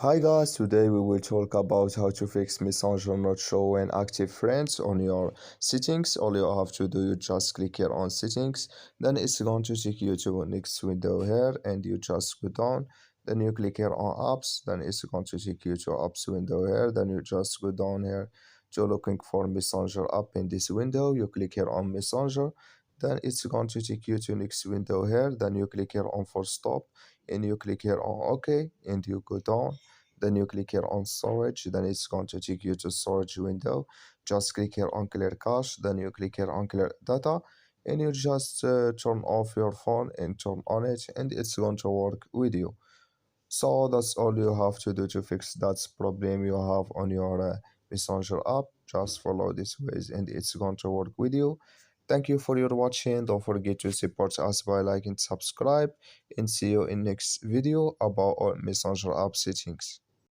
Hi guys, today we will talk about how to fix Messenger not showing active friends on your settings. All you have to do, you just click here on settings, then it's going to take you to next window here and you just go down, then you click here on apps, then it's going to take you to apps window here, then you just go down here to looking for Messenger app in this window, you click here on Messenger, then it's going to take you to next window here, then you click here on force stop and you click here on OK and you go down, then you click here on storage, then it's going to take you to storage window, just click here on clear cache, then you click here on clear data and you just turn off your phone and turn on it and it's going to work with you. So that's all you have to do to fix that problem you have on your Messenger app. Just follow these ways and it's going to work with you. Thank you for your watching. Don't forget to support us by liking, subscribe, and see you in next video about our Messenger app settings.